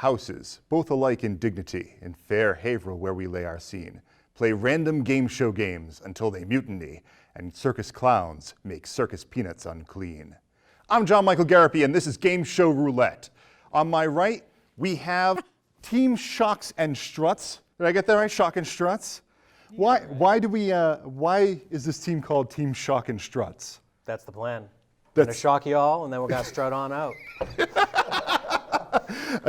houses, both alike in dignity, in fair Haverhill where we lay our scene. Play random game show games until they mutiny, and circus clowns make circus peanuts unclean. I'm John Michael Garapi, and this is Game Show Roulette. On my right, we have Team Shocks and Struts. Did I get that right? Shock and Struts? Why is this team called Team Shock and Struts? That's the plan. We're gonna shock you all, and then we're gonna strut on out.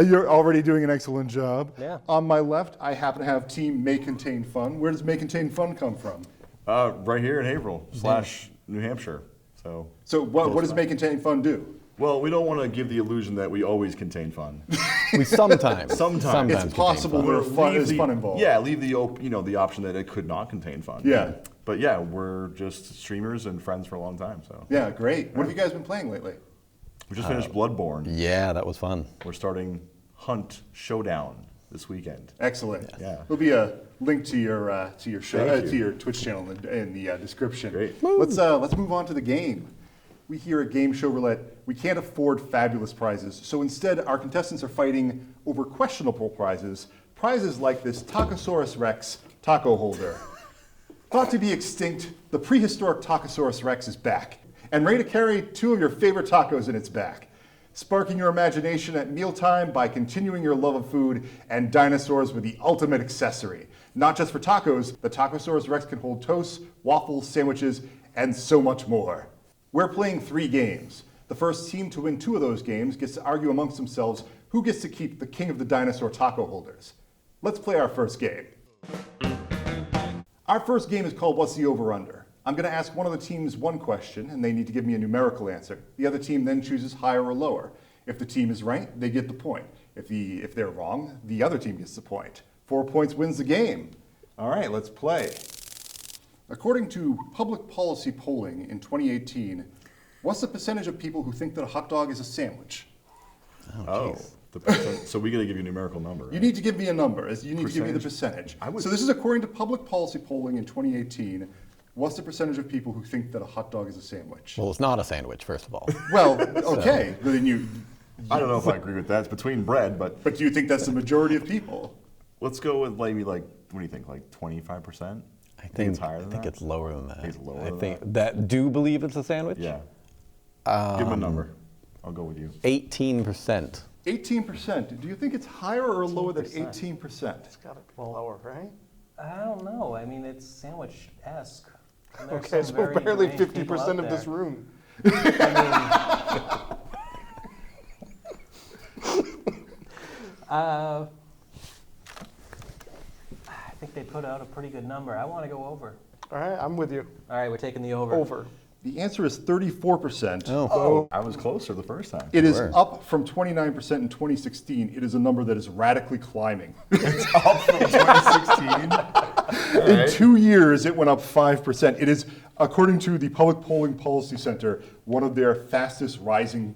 You're already doing an excellent job. Yeah. On my left, I happen to have Team May Contain Fun. Where does May Contain Fun come from? Right here in Haverhill / New Hampshire. So what does May Contain Fun do? Well, we don't want to give the illusion that we always contain fun. We sometimes. It's possible there's fun involved. Yeah, leave the option that it could not contain fun. Yeah. But yeah, we're just streamers and friends for a long time. So. Yeah, great. What have you guys been playing lately? We just finished Bloodborne. Yeah, that was fun. We're starting Hunt Showdown this weekend. Excellent. Yeah. There'll be a link to your show to your Twitch channel in the description. Great. Let's move on to the game. We here at Game Show Roulette, we can't afford fabulous prizes, so instead our contestants are fighting over questionable prizes like this Tacosaurus Rex taco holder. Thought to be extinct, the prehistoric Tacosaurus Rex is back, and ready to carry 2 of your favorite tacos in its back. Sparking your imagination at mealtime by continuing your love of food and dinosaurs with the ultimate accessory. Not just for tacos, the Tacosaurus Rex can hold toasts, waffles, sandwiches, and so much more. We're playing 3 games. The first team to win 2 of those games gets to argue amongst themselves who gets to keep the king of the dinosaur taco holders. Let's play our first game. Our first game is called What's the Over-Under? I'm going to ask one of the teams one question, and they need to give me a numerical answer. The other team then chooses higher or lower. If the team is right, they get the point. If they're wrong, the other team gets the point. 4 points wins the game. All right, let's play. According to public policy polling in 2018, what's the percentage of people who think that a hot dog is a sandwich? The percent. So we got to give you a numerical number. Right? You need to give me a number. You need to give me the percentage. So this is according to public policy polling in 2018. What's the percentage of people who think that a hot dog is a sandwich? Well, it's not a sandwich, first of all. Well, okay. Then I don't know if I agree with that. It's between bread, but. But do you think that's the majority of people? Let's go with maybe what do you think, 25%? I think it's higher than that. I think it's lower than that. I think it's lower I than think that. do believe it's a sandwich? Yeah. Give them a number. I'll go with you. 18%. 18%. Do you think it's higher or lower than 18%? It's got to be lower, right? I don't know. I mean, it's sandwich-esque. Okay, so barely 50% of this room. I think they put out a pretty good number. I want to go over. All right, I'm with you. All right, we're taking the over. Over. The answer is 34%. Oh. I was closer the first time. It is up from 29% in 2016. It is a number that is radically climbing. It's up from 2016? In 2 years, it went up 5%. It is, according to the Public Polling Policy Center, one of their fastest rising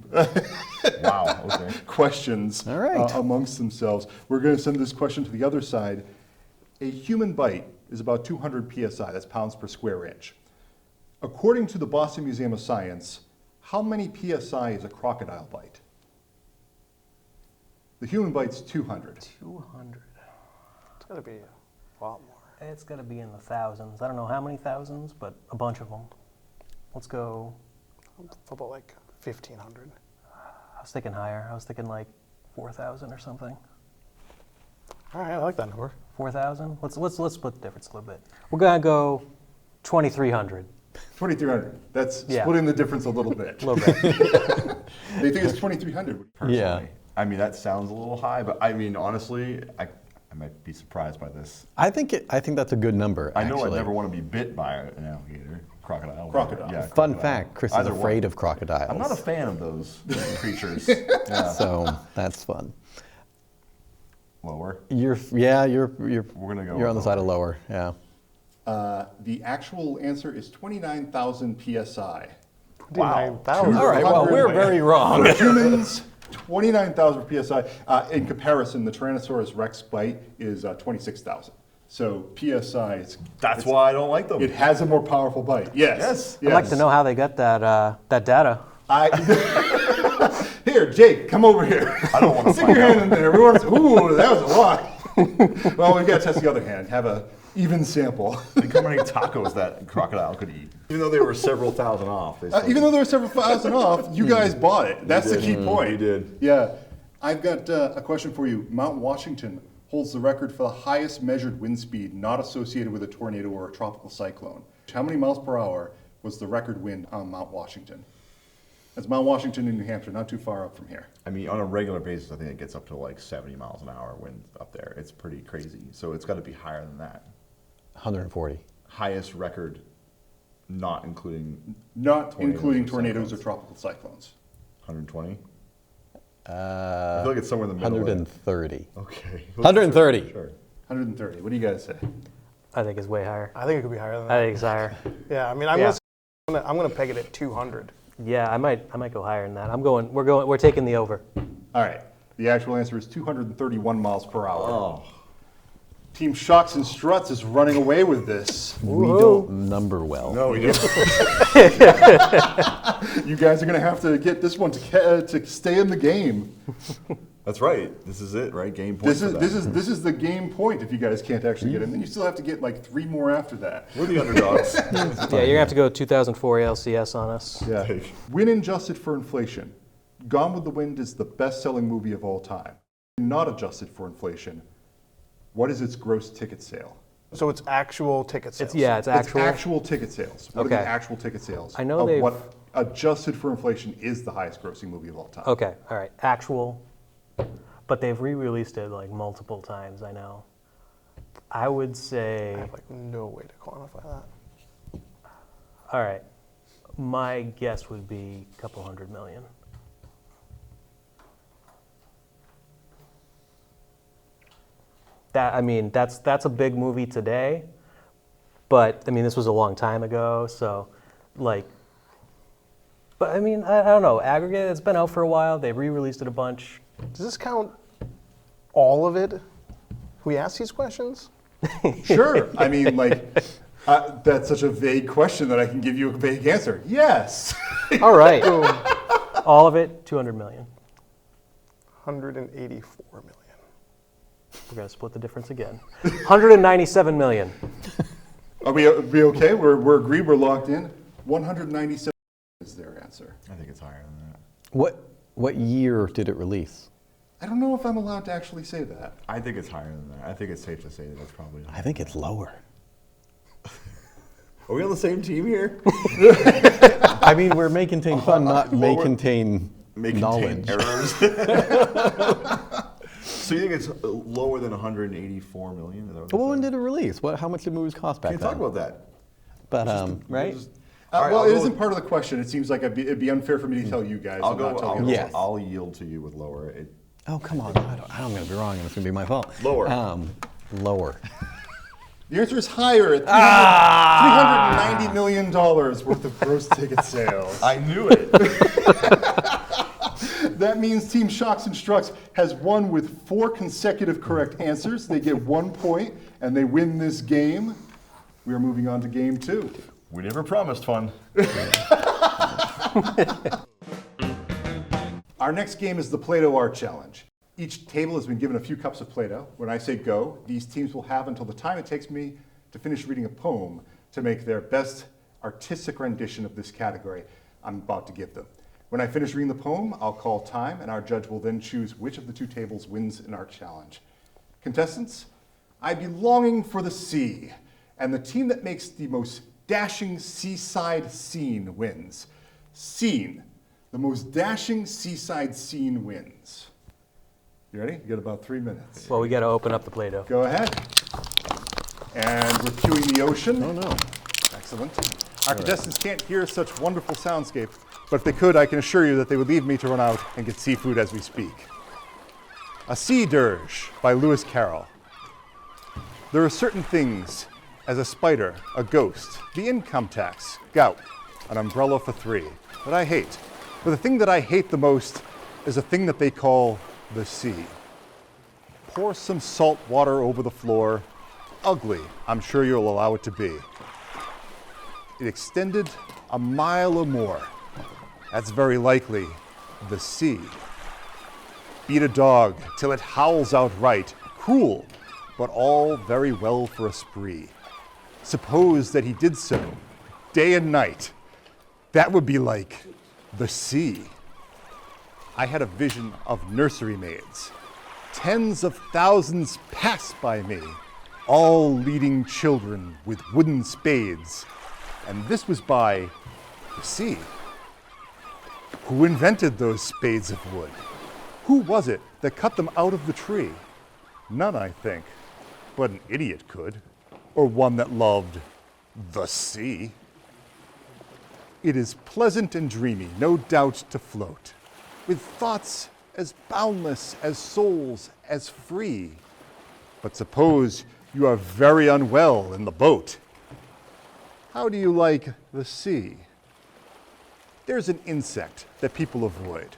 questions amongst themselves. We're going to send this question to the other side. A human bite is about 200 psi, that's pounds per square inch. According to the Boston Museum of Science, how many psi is a crocodile bite? The human bite's 200. 200. It's got to be a lot more. It's got to be in the thousands. I don't know how many thousands, but a bunch of them. Let's go. How about 1,500? I was thinking higher. I was thinking 4,000 or something. All right, I like that number. 4,000? Let's split the difference a little bit. We're going to go 2,300. 2,300. That's splitting the difference a little bit. A little bit. They think it's 2,300. Personally. Yeah. I mean, that sounds a little high, but I mean, honestly, I might be surprised by this. I think that's a good number. I know actually. I'd never want to be bit by an alligator, crocodile. Crocodile. Yeah, Fun fact: Chris is afraid of crocodiles. I'm not a fan of those creatures. Yeah. So that's fun. Lower. We're gonna go. You're on the side of lower. Yeah. The actual answer is 29,000 psi. 29,000. All right. Well, we're very wrong. For humans, 29,000 psi. In comparison, the Tyrannosaurus Rex bite is 26,000. So PSI, That's why I don't like them. It has a more powerful bite. Yes. I'd like to know how they got that data. here, Jake, come over here. I don't want to Stick your hand in there. Ooh, that was a lot. Well, we got to test the other hand. Have a even sample. Think how many tacos that crocodile could eat. Even though they were several thousand off. Even though there were several thousand off, you guys bought it. That's the key point. We did. Yeah. I've got a question for you. Mount Washington holds the record for the highest measured wind speed not associated with a tornado or a tropical cyclone. How many miles per hour was the record wind on Mount Washington? That's Mount Washington in New Hampshire, not too far up from here. I mean, on a regular basis, I think it gets up to like 70 miles an hour wind up there. It's pretty crazy. So it's got to be higher than that. 140. Highest record, not including tornadoes or tropical cyclones. 120? I feel like it's somewhere in the middle. 130. Okay. 130. Sure. 130. What do you guys say? I think it's way higher. I think it could be higher than I that. think it's higher. Yeah, I mean, I'm gonna peg it at 200. Yeah, I might go higher than that. We're taking the over. All right. The actual answer is 231 miles per hour. Oh. Team Shocks and Struts is running away with this. We don't number well. No, we don't. You guys are going to have to get this one to stay in the game. That's right. This is it, right? Game point. This is the game point if you guys can't actually get in. Then you still have to get like 3 more after that. We're the underdogs. Yeah, you're going to have to go 2004 LCS on us. Yeah. When adjusted for inflation, Gone with the Wind is the best-selling movie of all time. Not adjusted for inflation, what is its gross ticket sale? So it's actual ticket sales. It's actual. It's actual ticket sales. What are Okay. the actual ticket sales? I know of they've- what adjusted for inflation is the highest grossing movie of all time. Okay, all right, actual. But they've re-released it like multiple times, I know. I would I say, have like no way to quantify that. all right, my guess would be a couple $100 million. That's a big movie today, but I mean, this was a long time ago, so like, but I mean, I don't know, aggregate, it's been out for a while, they re-released it a bunch. Does this count all of it? We ask these questions? Sure. I mean, like, that's such a vague question that I can give you a vague answer. Yes. All right, all of it, 200 million. 184 million. We're gonna split the difference again. 197 million. Are we okay? We're agreed. We're locked in. 197 is their answer. I think it's higher than that. What year did it release? I don't know if I'm allowed to actually say that. I think it's higher than that. I think it's safe to say that it's probably higher. I think it's lower. Are we on the same team here? I mean, we're may contain fun, not may Lower. contain May contain knowledge. errors. So you think it's lower than 184 million? Is that what Well, you're when saying? did it release? How much did movies cost back Can't then? talk about that. But right? All right, Well, I'll it go isn't with- part of the question. It seems like it'd be unfair for me to tell you guys. I'll and not go. tell I'll, the other Yes. I'll yield to you with lower. Oh, come on! I'm going to be wrong, and it's going to be my fault. Lower. Lower. The answer is higher at $390 million worth of gross ticket sales. I knew it. That means Team Shocks and Strucks has won with 4 consecutive correct answers. They get 1 point, and they win this game. We are moving on to game 2. We never promised fun. Our next game is the Play-Doh Art Challenge. Each table has been given a few cups of Play-Doh. When I say go, these teams will have until the time it takes me to finish reading a poem to make their best artistic rendition of this category I'm about to give them. When I finish reading the poem, I'll call time, and our judge will then choose which of the 2 tables wins an art challenge. Contestants, I be longing for the sea, and the team that makes the most dashing seaside scene wins. Scene. The most dashing seaside scene wins. You ready? You got about 3 minutes. Well, we got to open up the Play-Doh. Go ahead. And we're cueing the ocean. Oh no! Excellent. Our contestants can't hear such wonderful soundscape, but if they could, I can assure you that they would leave me to run out and get seafood as we speak. A Sea Dirge by Lewis Carroll. There are certain things, as a spider, a ghost, the income tax, gout, an umbrella for 3, that I hate. But the thing that I hate the most is a thing that they call the sea. Pour some salt water over the floor. Ugly, I'm sure you'll allow it to be. It extended a mile or more. That's very likely the sea. beat a dog till it howls outright. Cruel, but all very well for a spree. Suppose that he did so, day and night. That would be like the sea. I had a vision of nursery maids. Tens of thousands passed by me, all leading children with wooden spades. And this was by the sea. Who invented those spades of wood? Who was it that cut them out of the tree? None, I think, but an idiot could, or one that loved the sea. It is pleasant and dreamy, no doubt to float, with thoughts as boundless, as souls as free. But suppose you are very unwell in the boat. How do you like the sea? There's an insect that people avoid,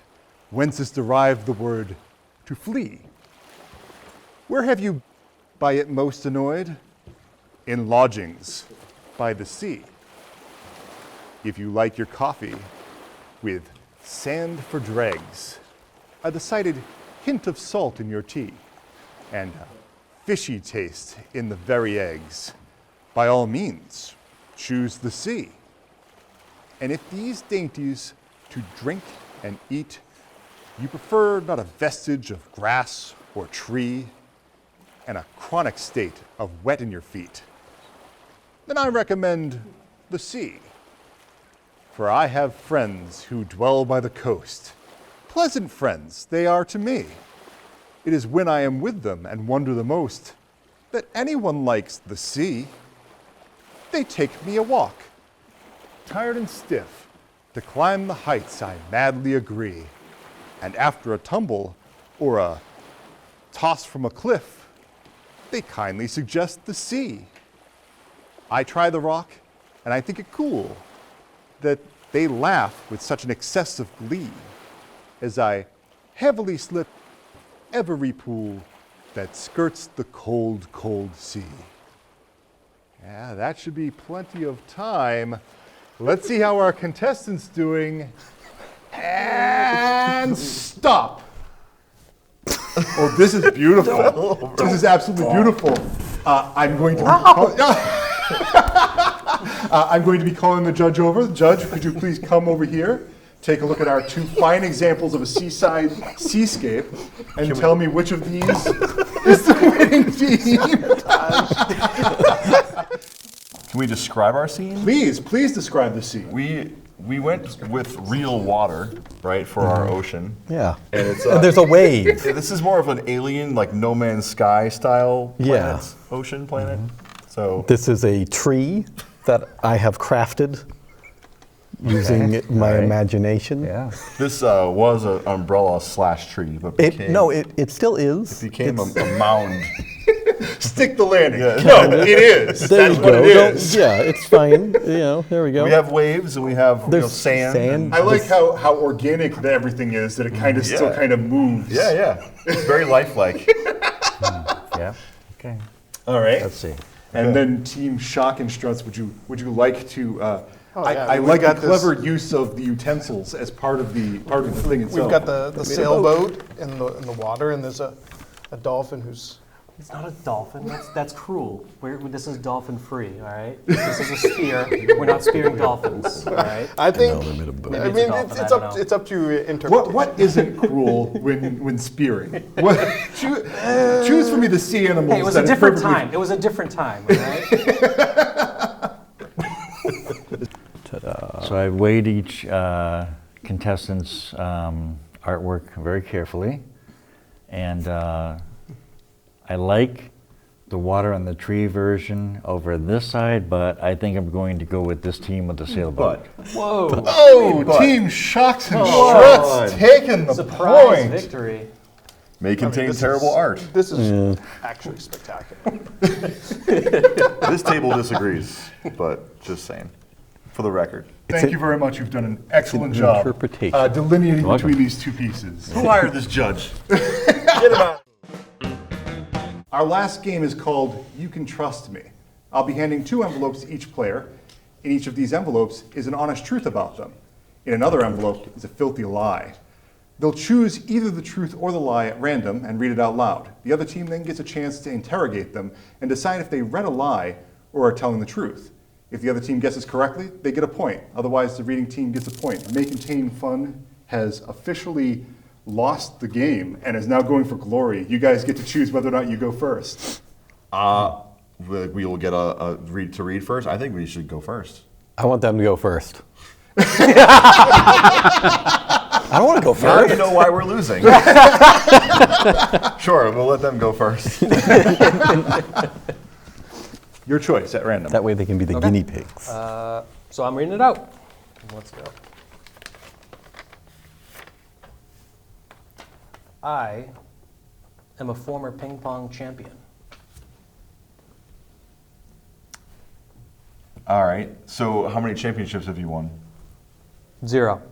whence is derived the word to flee. Where have you by it most annoyed? In lodgings by the sea. If you like your coffee with sand for dregs, a decided hint of salt in your tea, and a fishy taste in the very eggs, by all means, choose the sea. And if these dainties to drink and eat, you prefer not a vestige of grass or tree, and a chronic state of wet in your feet, then I recommend the sea. For I have friends who dwell by the coast. Pleasant friends they are to me. It is when I am with them and wonder the most that anyone likes the sea. They take me a walk, tired and stiff, to climb the heights I madly agree. And after a tumble or a toss from a cliff, they kindly suggest the sea. I try the rock, and I think it cool that they laugh with such an excess of glee as I heavily slip every pool that skirts the cold, cold sea. Yeah, that should be plenty of time. Let's see how our contestants doing. And stop. Oh, this is beautiful. This is absolutely beautiful. I'm going to I'm going to be calling the judge over. Judge, could you please come over here? Take a look at our two fine examples of a seaside seascape and tell me which of these is the winning team. Can we describe our scene? Please describe the scene. We went with real water, right, for our ocean. Yeah. And it's There's a wave. this is more of an alien, like No Man's Sky style planet, Yeah. ocean planet. So This is a tree that I have crafted using my imagination. Yeah. this was an umbrella / tree, but It still is. became It's- a mound. Stick the landing. Yeah. No, it is. There That's you what go. it is. Yeah, it's fine. There we go. We have waves and we have There's sand. sand. I like how organic everything is, that it kind of still Yeah. kind of moves. Yeah. It's very lifelike. Yeah. Okay. All right. Let's see. And then Team Shock and Struts, would you like to? I we've like the got this- clever use of the utensils as part of the thing itself. We've got the sailboat in the water, and there's a dolphin who's. It's not a dolphin. That's cruel. This is dolphin free. All right. This is a spear. We're not spearing dolphins. All right. I think. they made a boat. I Maybe mean, it's a dolphin, it's I don't up. know. It's up to your interpretation. What isn't cruel when spearing? Choose for me the sea animals. Hey, it was a that is different perfectly- time. It was a different time. All right. So I weighed each contestant's artwork very carefully, and I like the water on the tree version over this side, but I think I'm going to go with this team with the sailboat. Whoa. Oh, Team Shocks and Struts taking the Surprise point. victory. May contain terrible art. This is actually spectacular. This table disagrees, but just saying, for the record. Thank you very much. You've done an excellent job interpretation. delineating welcome. between these two pieces. Who hired this judge? Our last game is called You Can Trust Me. I'll be handing 2 envelopes to each player. In each of these envelopes is an honest truth about them. In another envelope is a filthy lie. They'll choose either the truth or the lie at random and read it out loud. The other team then gets a chance to interrogate them and decide if they read a lie or are telling the truth. If the other team guesses correctly, they get a point. Otherwise, the reading team gets a point. May Contain Fun has officially lost the game and is now going for glory. You guys get to choose whether or not you go first. We will get a read to read first. I think we should go first. I want them to go first. I don't want to go Now first. you know why we're losing. Sure, we'll let them go first. Your choice at random. That way they can be the guinea pigs. So I'm reading it out. Let's go. I am a former ping pong champion. All right. So how many championships have you won? 0.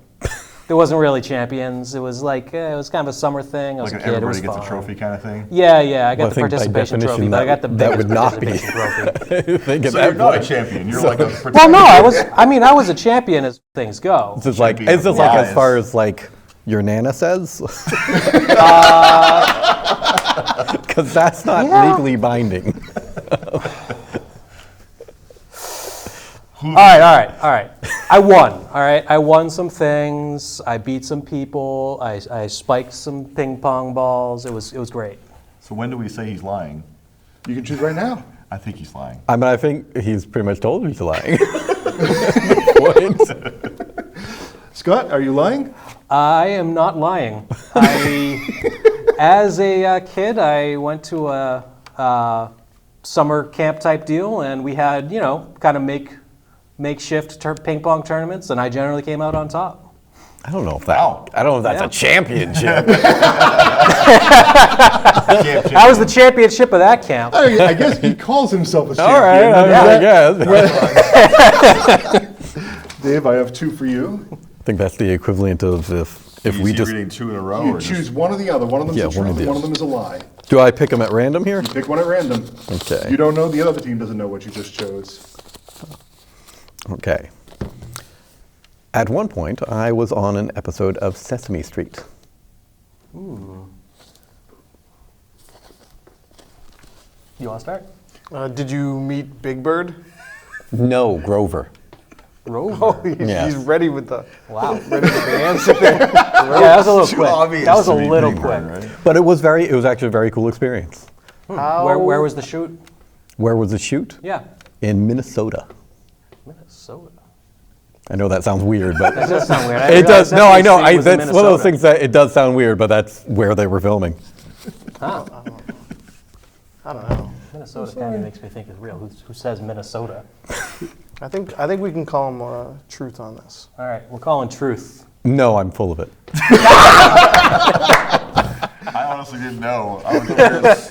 There wasn't really champions. It was like, it was kind of a summer thing. I was Like a kid. It everybody was gets fun. a trophy kind of thing? Yeah, I got Well, I the think by participation trophy, definition but I got the that biggest would not be. participation trophy. I think at So you're that not a point, champion. You're like a Well, no, I was a champion as things go. it's just like, Champion it's just of like as lies. far as like your Nana says? Because that's not Yeah. legally binding. All right. I won. All right, I won some things. I beat some people. I spiked some ping pong balls. It was great. So when do we say he's lying? You can choose right now. I think he's lying. I mean, I think he's pretty much told he's lying. Point. Scott, are you lying? I am not lying. As a kid, I went to a summer camp type deal, and we had, kind of makeshift ping pong tournaments, and I generally came out on top. I don't know if that. Wow. I don't know if that's Yeah. a championship. I was the championship of that camp. I guess he calls himself a All right, champion. I guess. Dave, I have 2 for you. I think that's the equivalent of if we Is he just. reading 2 in a row? You or choose just, one or the other. One of them is Yeah, a one of truth, these. one of them is a lie. Do I pick them at random here? Pick one at random. Okay. You don't know, the other team doesn't know what you just chose. Okay. At one point, I was on an episode of Sesame Street. You want to start? Did you meet Big Bird? No, Grover. Rover. Yes. He's ready with the Wow. ready with the answer there. Yeah, that was a little Too quick. obvious That was a to be little Big quick. Bird, right? But it was actually a very cool experience. Where was the shoot? Where was the shoot? Yeah. In Minnesota. Minnesota. I know that sounds weird, but That does sound weird. I it didn't does. realize No, I Sesame know. Street was in That's one of those Minnesota. things that it does sound weird, but that's where they were filming. I don't know. Minnesota kind of makes me think it's real. Who says Minnesota? I think we can call him truth on this. All right, we're calling truth. No, I'm full of it. I honestly didn't know. I was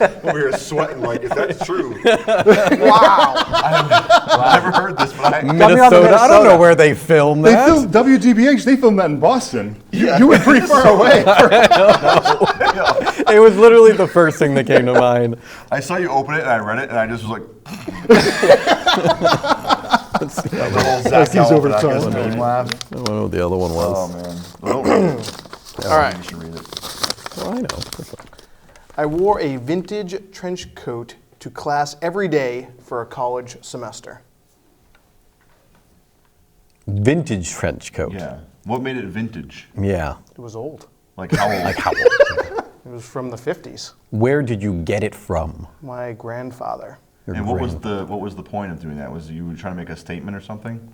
over here sweating like, if that's true. Wow. I've never heard this, but I... Minnesota. I don't know where they filmed They that. filmed WDBH, they filmed that in Boston. Yeah. You were pretty far away. It was literally the first thing that came to mind. I saw you open it and I read it and I just was like... The whole Zach he's over Galifianakis time. meme laugh. I don't know what the other one Oh, was. man. Well, don't read it. All right. You should read it. Oh, I know. I wore a vintage trench coat to class every day for a college semester. Vintage trench coat. Yeah. What made it vintage? Yeah. It was old. Like how old? Like how old? It was from the 50s. Where did you get it from? My grandfather. Your And what was grand- the point of doing that? Was you trying to make a statement or something?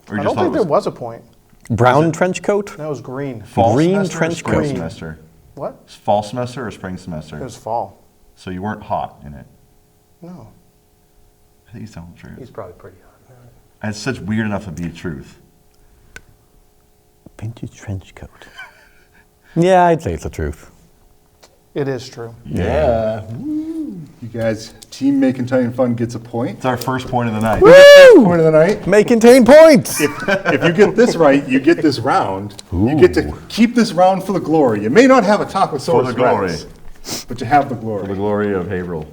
Or you I just don't thought think it there was a point. brown trench coat? That was green. fall green semester or trench spring coat. semester? What? Fall semester or spring It semester? was fall. So you weren't hot in it. No. I think he's telling the truth. He's probably pretty hot. And it's such weird enough to be truth. Vintage trench coat. Yeah, I'd say it's the truth. It is true. Yeah. You guys, Team May Contain Fun gets a point. It's our first point of the night. Point of the night. May contain points. If you get this right, you get this round. You get to keep this round for the glory. You may not have a Tacosaurus For the glory. Rex, but you have the For the glory. glory of Haverhill.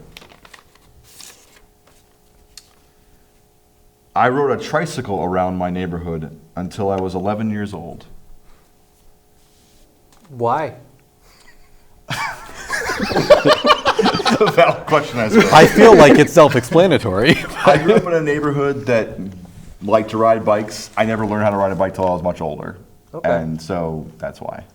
I rode a tricycle around my neighborhood until I was 11 years old. Why? That's a valid question, I suppose. I feel like it's self-explanatory. I grew up in a neighborhood that liked to ride bikes. I never learned how to ride a bike till I was much older. Okay. And so that's why.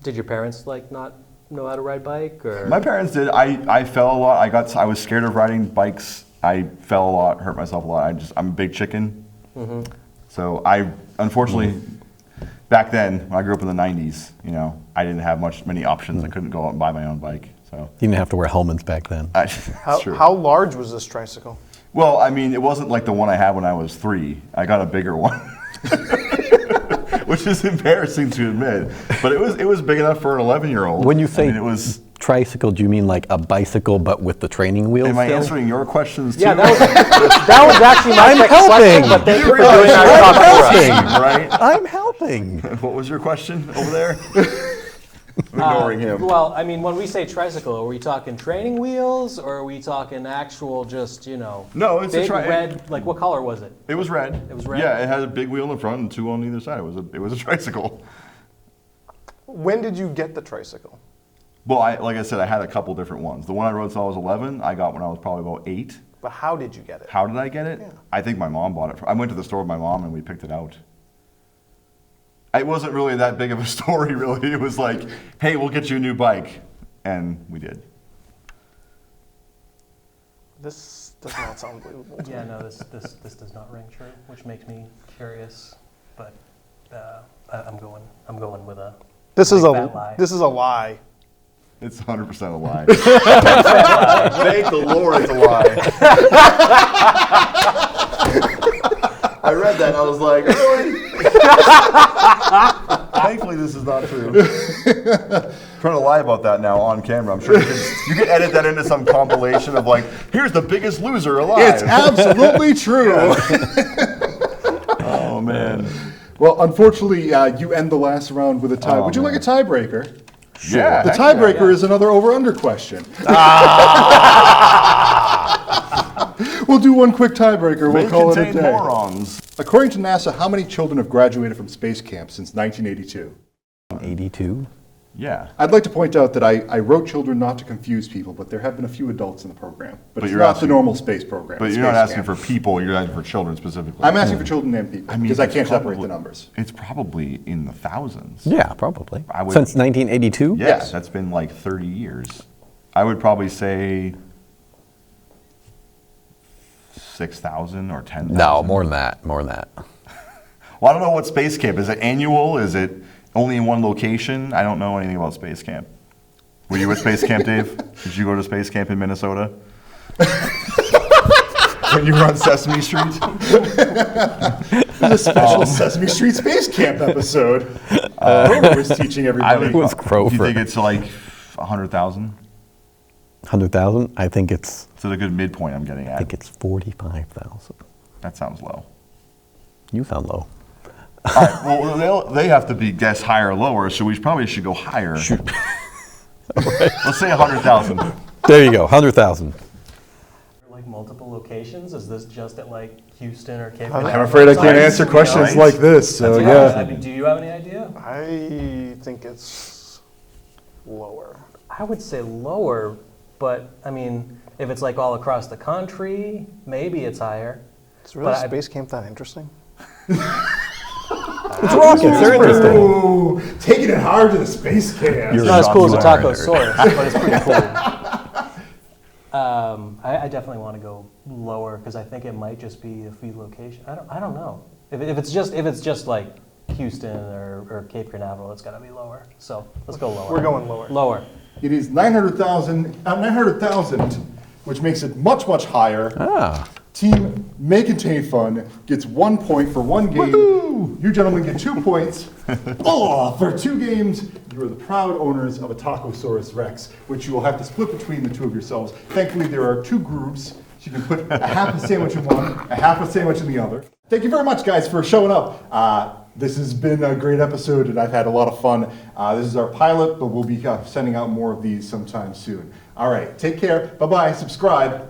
Did your parents like not know how to ride bike, or? My parents did. I fell a lot. I was scared of riding bikes. I fell a lot, hurt myself a lot. I'm a big chicken. Mm-hmm. So I, unfortunately, back then, when I grew up in the 90s, you know, I didn't have many options. I couldn't go out and buy my own bike. So You didn't have to wear helmets back then. that's true. How large was this tricycle? Well, I mean, it wasn't like the one I had when I was 3. I got a bigger one, which is embarrassing to admit. But it was big enough for an 11-year-old. When you say it was. tricycle, do you mean like a bicycle but with the training wheels Am I still? answering your questions too? Yeah, that was actually my next question, but thank you for doing our I'm job for us. helping, right? I'm helping. What was your question over there? I'm ignoring him. Well, I mean, when we say tricycle, are we talking training wheels, or are we talking actual just, you know, No, it's a big red, like what color was it? It was red. It was red? Yeah, it had a big wheel in the front and 2 on either side. It was a tricycle. When did you get the tricycle? Well, like I said, I had a couple different ones. The one I rode until I was 11, I got when I was probably about 8. But how did you get it? How did I get it? Yeah. I think my mom bought it. I went to the store with my mom and we picked it out. It wasn't really that big of a story, really. It was like, hey, we'll get you a new bike. And we did. This does not sound believable. to Yeah, me. no, this does not ring true, which makes me curious, but I'm going with a. This is big fat lie. a lie. It's 100% a lie. Thank the Lord it's a lie. I read that and I was like, really? Thankfully, this is not true. I'm trying to lie about that now on camera. I'm sure you can edit that into some compilation of like, here's the biggest loser alive. It's absolutely true. Oh, man. Well, unfortunately, you end the last round with a tie. Would you like a tiebreaker? Yeah. The heck yeah. tiebreaker is another over-under question. We'll do one quick tiebreaker. We'll May call it a contain day. morons. According to NASA, how many children have graduated from space camp since 1982? 82. Yeah. I'd like to point out that I wrote children not to confuse people, but there have been a few adults in the program. But it's you're not asking- the normal space program. But it's you're not space asking camp. for people, you're asking for children specifically. I'm asking for children and people, because I it's can't separate probably- the numbers. It's probably in the thousands. Yeah, probably. I would- Since 1982? Yeah, Yes. that's been like 30 years. I would probably say 6,000 or 10,000. No, more than that. More than that. Well, I don't know what space camp is. It annual? Is it only in one location? I don't know anything about space camp. Were you at space camp, Dave? Did you go to space camp in Minnesota? When you were on Sesame Street? There's a special Sesame Street Space Camp episode. Grover was teaching everybody. It was Grover. Do you think it's like 100,000? 100,000? I think it's It's a good midpoint I'm getting I at. think it's 45,000. That sounds low. You sound low. All right, well, they have to be guess higher or lower, so we probably should go higher. Let's say 100,000. There you go, 100,000. Like multiple locations? Is this just at like Houston or Cape I'm Canaveral? afraid I can't Sorry. answer questions like this, so That's yeah. I mean, do you have any idea? I think it's lower. I would say lower, but I mean, if it's like all across the country, maybe it's higher. Is really But I- space camp that interesting? It's rockets, they're interesting. Ooh, taking it hard to the space camp. It's You're not as cool as a John Tacosaurus, but it's pretty cool. I definitely want to go lower because I think it might just be a few locations. I don't know. If it's just like Houston or Cape Canaveral, it's got to be lower. So let's go lower. We're going lower. Lower. It is 900,000, which makes it much, much higher. Ah, Team May Contain Fun gets 1 point for 1 game. You gentlemen get 2 points. For 2 games, you are the proud owners of a Tacosaurus Rex, which you will have to split between the 2 of yourselves. Thankfully, there are 2 groups, so you can put a half a sandwich in one, a half a sandwich in the other. Thank you very much, guys, for showing up. This has been a great episode, and I've had a lot of fun. This is our pilot, but we'll be sending out more of these sometime soon. All right, take care. Bye-bye. Subscribe.